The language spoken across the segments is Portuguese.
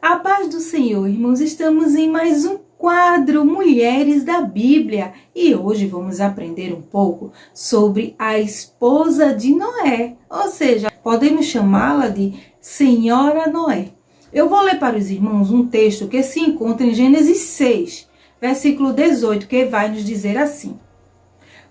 A paz do Senhor, irmãos, estamos em mais um quadro Mulheres da Bíblia e hoje vamos aprender um pouco sobre a esposa de Noé, ou seja, podemos chamá-la de Senhora Noé. Eu vou ler para os irmãos um texto que se encontra em Gênesis 6, versículo 18, que vai nos dizer assim: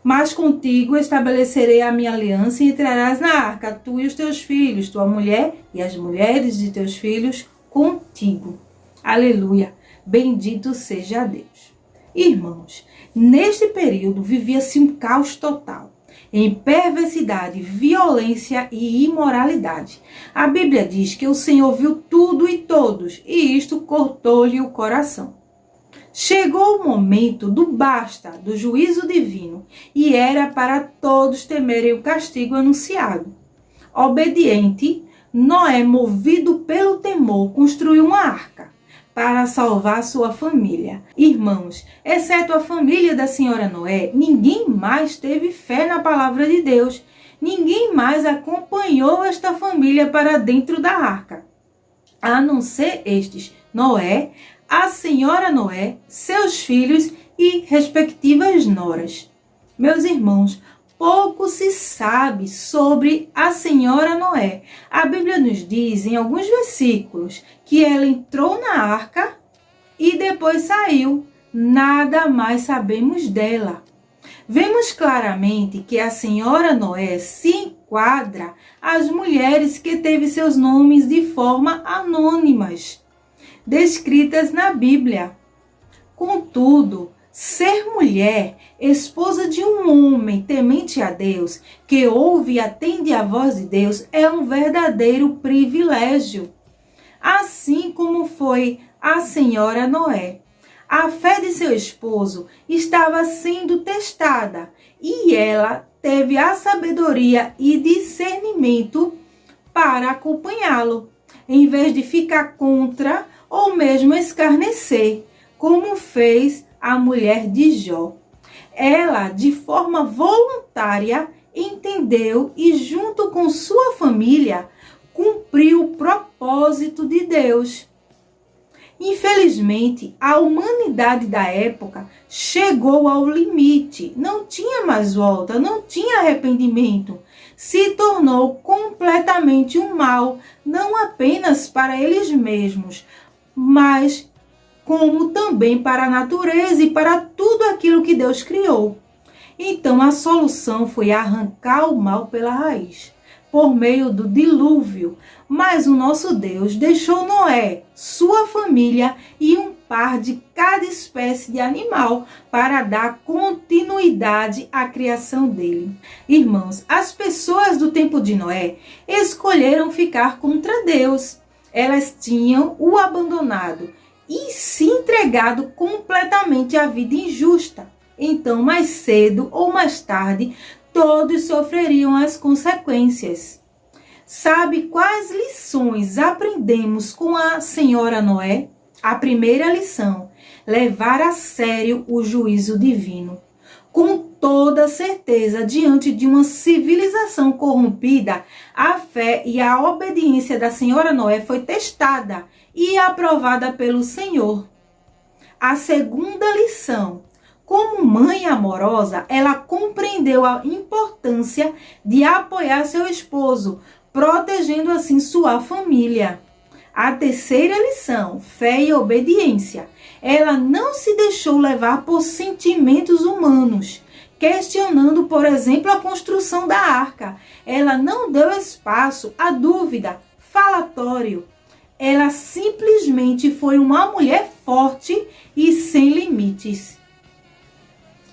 Mas contigo estabelecerei a minha aliança e entrarás na arca, tu e os teus filhos, tua mulher e as mulheres de teus filhos contigo. Aleluia, bendito seja Deus. Irmãos, neste período vivia-se um caos total, em perversidade, violência e imoralidade. A Bíblia diz que o Senhor viu tudo e todos, e isto cortou-lhe o coração. Chegou o momento do basta, do juízo divino, e era para todos temerem o castigo anunciado. Obediente, Noé, movido pelo temor, construiu uma arca para salvar sua família. Irmãos, exceto a família da senhora Noé, ninguém mais teve fé na palavra de Deus. Ninguém mais acompanhou esta família para dentro da arca, a não ser estes: Noé, a senhora Noé, seus filhos e respectivas noras. Meus irmãos, pouco se sabe sobre a senhora Noé. A Bíblia nos diz em alguns versículos que ela entrou na arca e depois saiu. Nada mais sabemos dela. Vemos claramente que a senhora Noé se enquadra às mulheres que teve seus nomes de forma anônimas, descritas na Bíblia. Contudo, ser mulher, esposa de um homem temente a Deus, que ouve e atende à voz de Deus, é um verdadeiro privilégio. Assim como foi a senhora Noé. A fé de seu esposo estava sendo testada e ela teve a sabedoria e discernimento para acompanhá-lo, em vez de ficar contra ou mesmo escarnecer, como fez a mulher de Jó. Ela, de forma voluntária, entendeu e, junto com sua família, cumpriu o propósito de Deus. Infelizmente, a humanidade da época chegou ao limite, não tinha mais volta, não tinha arrependimento. Se tornou completamente um mal, não apenas para eles mesmos, mas como também para a natureza e para tudo aquilo que Deus criou. Então a solução foi arrancar o mal pela raiz, por meio do dilúvio. Mas o nosso Deus deixou Noé, sua família e um par de cada espécie de animal para dar continuidade à criação dele. Irmãos, as pessoas do tempo de Noé escolheram ficar contra Deus. Elas tinham o abandonado e se entregado completamente à vida injusta. Então, mais cedo ou mais tarde, todos sofreriam as consequências. Sabe quais lições aprendemos com a senhora Noé? A primeira lição: levar a sério o juízo divino. Com toda certeza, diante de uma civilização corrompida, a fé e a obediência da senhora Noé foi testada e aprovada pelo Senhor. A segunda lição: como mãe amorosa, ela compreendeu a importância de apoiar seu esposo, protegendo assim sua família. A terceira lição: fé e obediência. Ela não se deixou levar por sentimentos humanos, questionando, por exemplo, a construção da arca. Ela não deu espaço à dúvida, falatório. Ela simplesmente foi uma mulher forte e sem limites.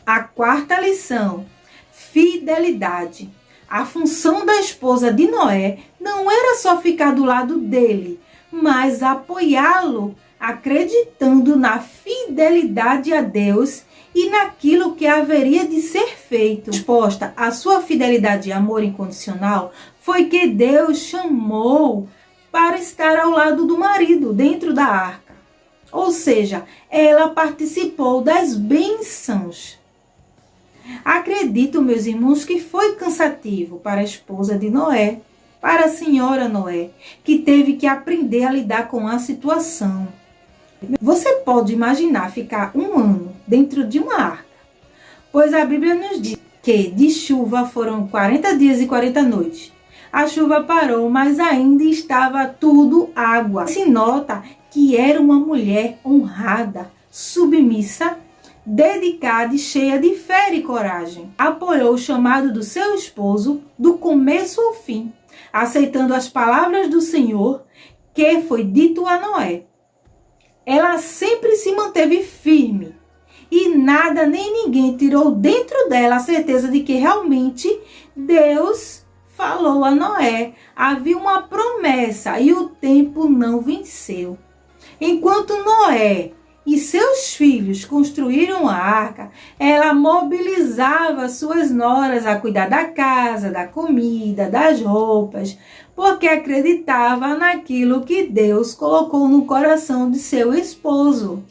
A quarta lição: fidelidade. A função da esposa de Noé não era só ficar do lado dele, mas apoiá-lo, acreditando na fidelidade a Deus e naquilo que haveria de ser feito. A resposta à sua fidelidade e amor incondicional foi que Deus chamou para estar ao lado do marido dentro da arca. Ou seja, ela participou das bênçãos. Acredito, meus irmãos, que foi cansativo para a esposa de Noé para a senhora Noé, que teve que aprender a lidar com a situação. Você pode imaginar ficar um ano dentro de uma arca, pois a Bíblia nos diz que de chuva foram 40 dias e 40 noites. A chuva parou, mas ainda estava tudo água. Se nota que era uma mulher honrada, submissa, dedicada e cheia de fé e coragem. Apoiou o chamado do seu esposo do começo ao fim, aceitando as palavras do Senhor que foi dito a Noé. Ela sempre se manteve firme e nada nem ninguém tirou dentro dela a certeza de que realmente Deus falou a Noé. Havia uma promessa e o tempo não venceu. Enquanto Noé e seus filhos construíram a arca, ela mobilizava suas noras a cuidar da casa, da comida, das roupas, porque acreditava naquilo que Deus colocou no coração de seu esposo.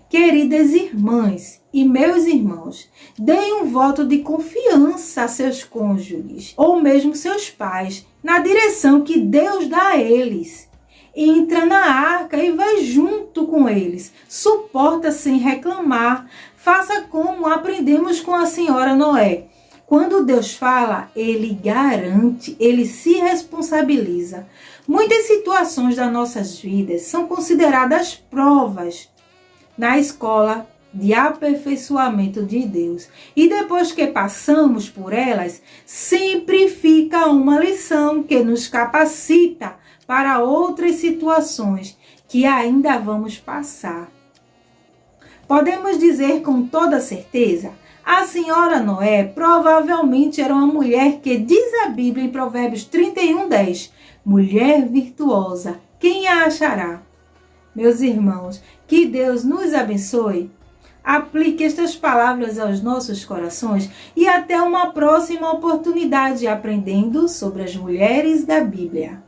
Queridas irmãs e meus irmãos, deem um voto de confiança a seus cônjuges ou mesmo seus pais na direção que Deus dá a eles. Entra na arca e vai junto com eles. Suporta sem reclamar. Faça como aprendemos com a senhora Noé. Quando Deus fala, Ele garante, Ele se responsabiliza. Muitas situações das nossas vidas são consideradas provas na escola de aperfeiçoamento de Deus. E depois que passamos por elas, sempre fica uma lição que nos capacita para outras situações que ainda vamos passar. Podemos dizer com toda certeza, a senhora Noé provavelmente era uma mulher que diz a Bíblia em Provérbios 31:10, mulher virtuosa, quem a achará? Meus irmãos, que Deus nos abençoe. Aplique estas palavras aos nossos corações e até uma próxima oportunidade aprendendo sobre as mulheres da Bíblia.